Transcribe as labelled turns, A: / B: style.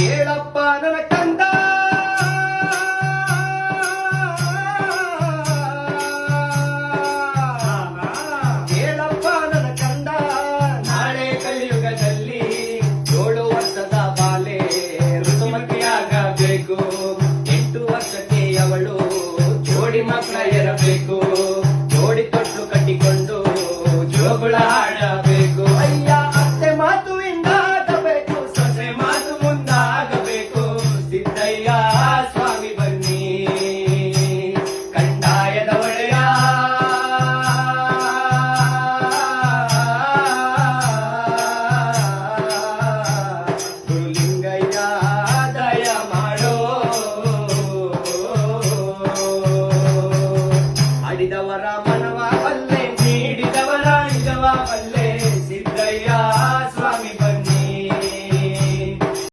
A: ಕೇಳಪ್ಪ ನನ್ನ ಕಂದ ಕೇಳಪ್ಪ ನನ್ನ ಕಂದ ನಾಳೆ ಕಲಿಯುಗದಲ್ಲಿ 7 ವರ್ಷದ ಬಾಲೆ ಋತುಮತಿಯಾಗಬೇಕು 8 ವರ್ಷಕ್ಕೆ ಅವಳು ಜೋಡಿ ಮಕ್ಕಳ ಇರಬೇಕು